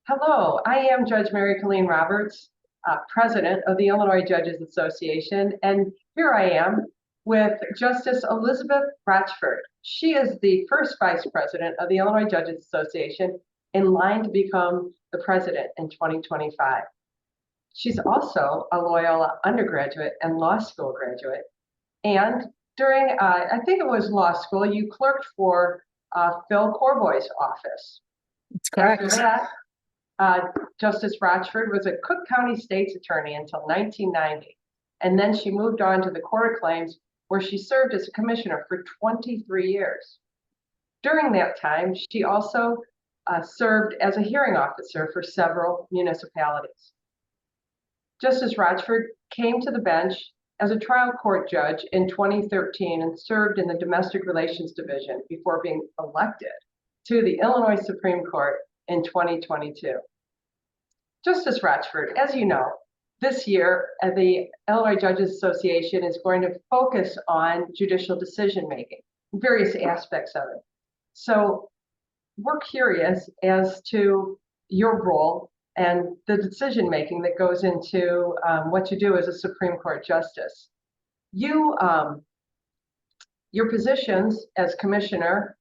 Hello, I am Judge Mary Colleen Roberts, President of the Illinois Judges Association, and here I am with Justice Elizabeth Rochford. She is the first Vice President of the Illinois Judges Association in line to become the President in 2025. She's also a Loyola undergraduate and law school graduate. And during, I think it was law school, you clerked for Phil Corboy's office. That's correct. After that, Justice Rochford was a Cook County State's Attorney until 1990, and then she moved on to the Court of Claims, where she served as a commissioner for 23 years. During that time, she also served as a hearing officer for several municipalities. Justice Rochford came to the bench as a trial court judge in 2013 and served in the Domestic Relations Division before being elected to the Illinois Supreme Court in 2022. Justice Rochford, as you know, this year the Illinois Judges Association is going to focus on judicial decision making, various aspects of it. So we're curious as to your role and the decision making that goes into what you do as a Supreme Court justice. Your positions as commissioner,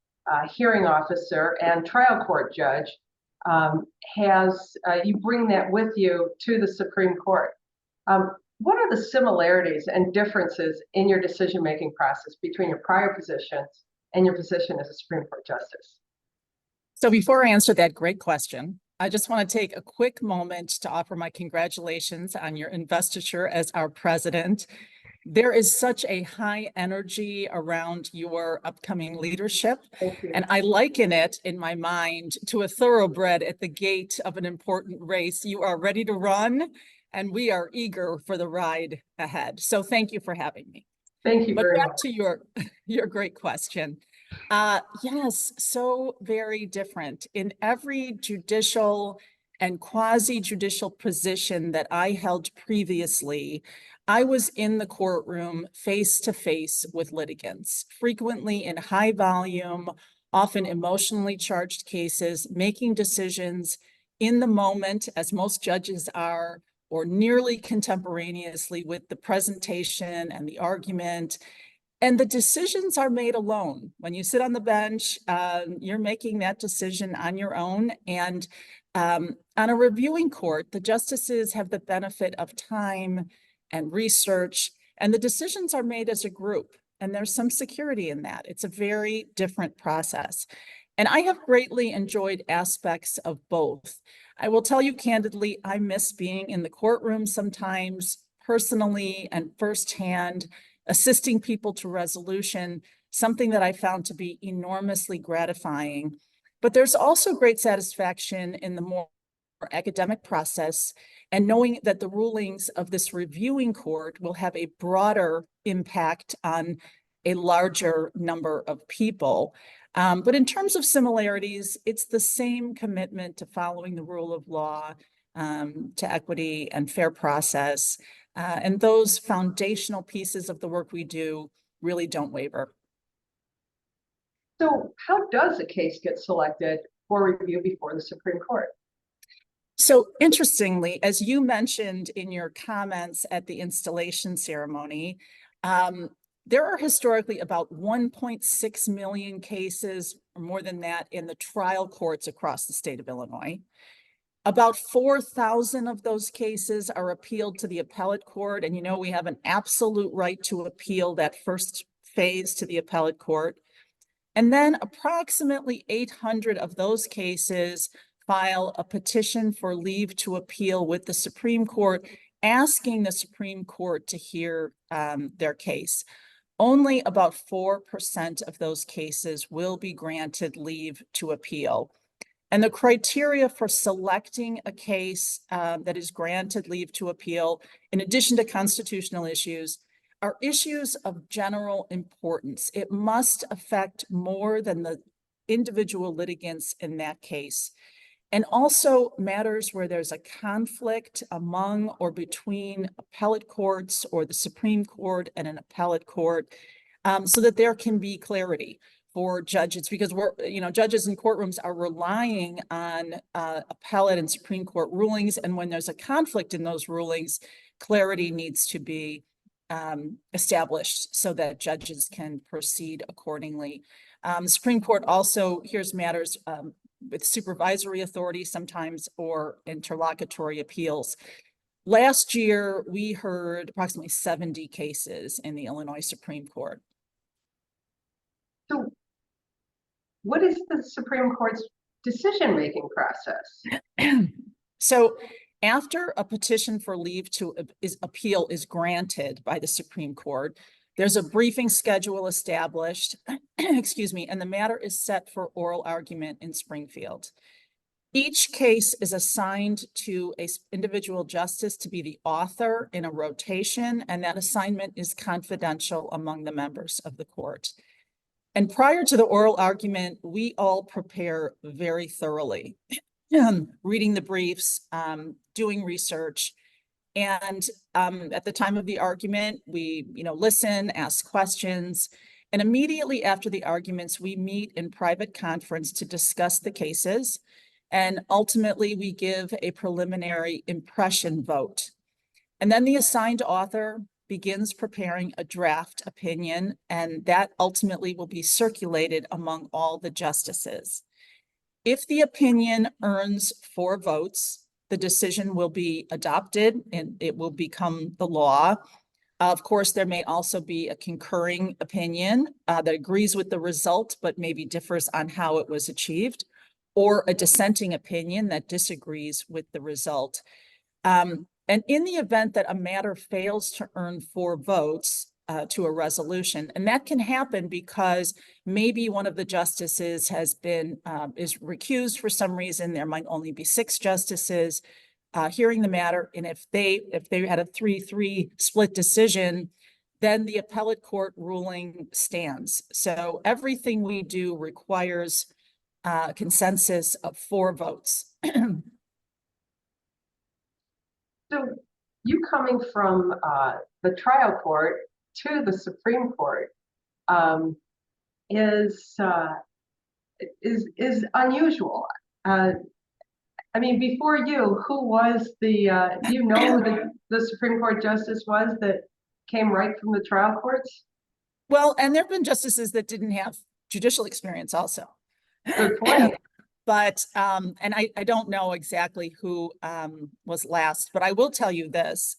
hearing officer, and trial court judge you bring that with you to the Supreme Court. What are the similarities and differences in your decision-making process between your prior positions and your position as a Supreme Court justice? So before I answer that great question, I just want to take a quick moment to offer my congratulations on your investiture as our president. There is such a high energy around your upcoming leadership, and I liken it in my mind to a thoroughbred at the gate of an important race. You are ready to run, and we are eager for the ride ahead. So thank you for having me. Thank you very much. Back to your great question. Yes, so very different. In every judicial and quasi-judicial position that I held previously, I was in the courtroom face to face with litigants, frequently in high volume, often emotionally charged cases, making decisions in the moment, as most judges are, or nearly contemporaneously with the presentation and the argument. And the decisions are made alone. When you sit on the bench, you're making that decision on your own. And on a reviewing court, the justices have the benefit of time and research, and the decisions are made as a group. And there's some security in that. It's a very different process. And I have greatly enjoyed aspects of both. I will tell you candidly, I miss being in the courtroom sometimes, personally and firsthand, assisting people to resolution, something that I found to be enormously gratifying. But there's also great satisfaction in the more academic process and knowing that the rulings of this reviewing court will have a broader impact on a larger number of people. But in terms of similarities, it's the same commitment to following the rule of law, to equity and fair process. And those foundational pieces of the work we do really don't waver. So how does a case get selected for review before the Supreme Court? So interestingly, as you mentioned in your comments at the installation ceremony, there are historically about 1.6 million cases, or more than that, in the trial courts across the state of Illinois. About 4,000 of those cases are appealed to the appellate court. And you know, we have an absolute right to appeal that first phase to the appellate court. And then approximately 800 of those cases file a petition for leave to appeal with the Supreme Court, asking the Supreme Court to hear their case. Only about 4% of those cases will be granted leave to appeal. And the criteria for selecting a case that is granted leave to appeal, in addition to constitutional issues, are issues of general importance. It must affect more than the individual litigants in that case. And also matters where there's a conflict among or between appellate courts or the Supreme Court and an appellate court, so that there can be clarity. for judges, because judges in courtrooms are relying on appellate and Supreme Court rulings. And when there's a conflict in those rulings, clarity needs to be established so that judges can proceed accordingly. The Supreme Court also hears matters with supervisory authority sometimes, or interlocutory appeals. Last year, we heard approximately 70 cases in the Illinois Supreme Court. So what is the Supreme Court's decision-making process? So after a petition for leave to appeal is granted by the Supreme Court, there's a briefing schedule established, excuse me, and the matter is set for oral argument in Springfield. Each case is assigned to an individual justice to be the author in a rotation, and that assignment is confidential among the members of the court. And prior to the oral argument, we all prepare very thoroughly, reading the briefs, doing research. And at the time of the argument, we listen, ask questions. And immediately after the arguments, we meet in private conference to discuss the cases. And ultimately, we give a preliminary impression vote. And then the assigned author begins preparing a draft opinion, and that ultimately will be circulated among all the justices. If the opinion earns 4 votes, the decision will be adopted and it will become the law. Of course, there may also be a concurring opinion that agrees with the result, but maybe differs on how it was achieved, or a dissenting opinion that disagrees with the result. And in the event that a matter fails to earn 4 votes to a resolution, and that can happen because maybe one of the justices has been is recused for some reason, there might only be 6 justices hearing the matter, and if they had a 3-3 split decision, then the appellate court ruling stands. So everything we do requires consensus of 4 votes. So you coming from the trial court to the Supreme Court is unusual. I mean, before you, who was the do you know who the Supreme Court justice was that came right from the trial courts? Well, and there have been justices that didn't have judicial experience also. Good point. But, and I don't know exactly who was last, but I will tell you this.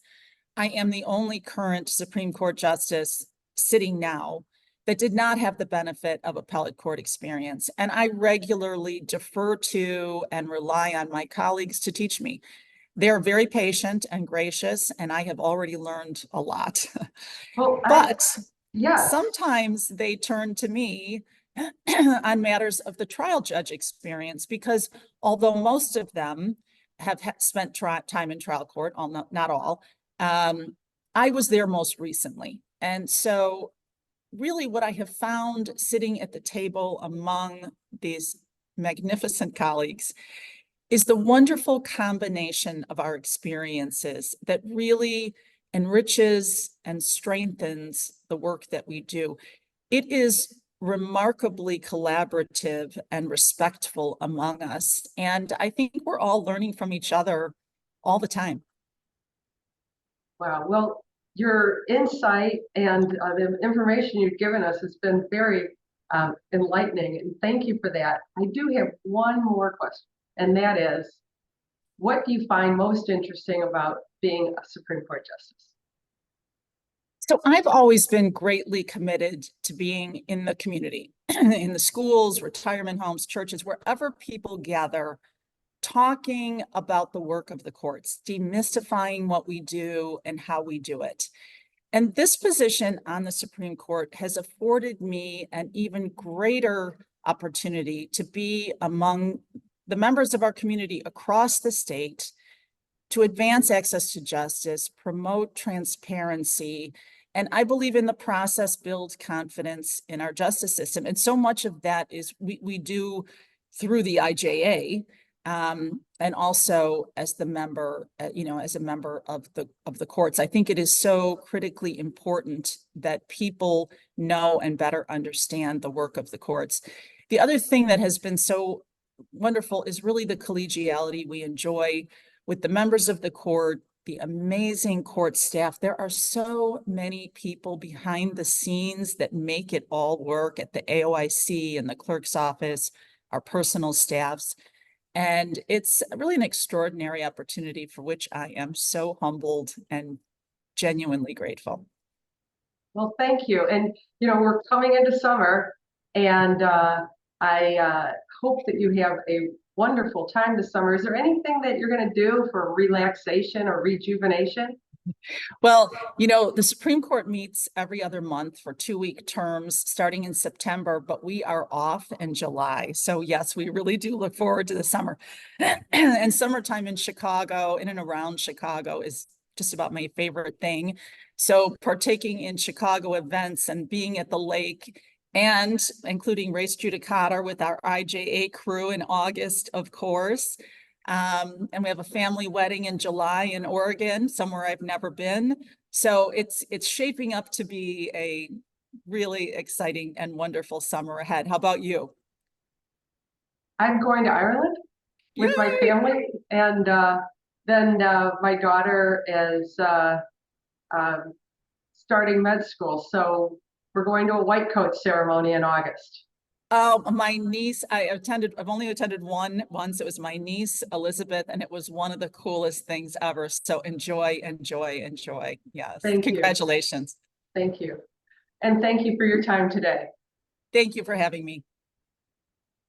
I am the only current Supreme Court justice sitting now that did not have the benefit of appellate court experience. And I regularly defer to and rely on my colleagues to teach me. They're very patient and gracious, and I have already learned a lot. Well, But yes. sometimes they turn to me on matters of the trial judge experience, because although most of them have spent time in trial court, not all, I was there most recently. And so really what I have found sitting at the table among these magnificent colleagues is the wonderful combination of our experiences that really enriches and strengthens the work that we do. It is remarkably collaborative and respectful among us. And I think we're all learning from each other all the time. Wow. Well, your insight and the information you've given us has been very enlightening, and thank you for that. I do have one more question, and that is, what do you find most interesting about being a Supreme Court justice? So I've always been greatly committed to being in the community, in the schools, retirement homes, churches, wherever people gather, talking about the work of the courts, demystifying what we do and how we do it. And this position on the Supreme Court has afforded me an even greater opportunity to be among the members of our community across the state, to advance access to justice, promote transparency, and I believe in the process build confidence in our justice system. And so much of that is we do through the IJA, And also as the member, as a member of the courts. I think it is so critically important that people know and better understand the work of the courts. The other thing that has been so wonderful is really the collegiality we enjoy with the members of the court, the amazing court staff. There are so many people behind the scenes that make it all work at the AOIC and the clerk's office, our personal staffs. And it's really an extraordinary opportunity for which I am so humbled and genuinely grateful. Well, thank you. And, we're coming into summer, and I hope that you have a wonderful time this summer. Is there anything that you're going to do for relaxation or rejuvenation? Well, the Supreme Court meets every other month for 2-week terms starting in September, but we are off in July. So yes, we really do look forward to the summer. And summertime in Chicago, in and around Chicago, is just about my favorite thing. So partaking in Chicago events and being at the lake, and including Race Judicata with our IJA crew in August, of course. And we have a family wedding in July in Oregon, somewhere I've never been. So it's shaping up to be a really exciting and wonderful summer ahead. How about you? I'm going to Ireland with my Yay! family, and then my daughter is starting med school. So we're going to a white coat ceremony in August. My niece, I've only attended one once. It was my niece, Elizabeth, and it was one of the coolest things ever. So enjoy, enjoy, enjoy. Yes. Thank you. Congratulations. Thank you. And thank you for your time today. Thank you for having me.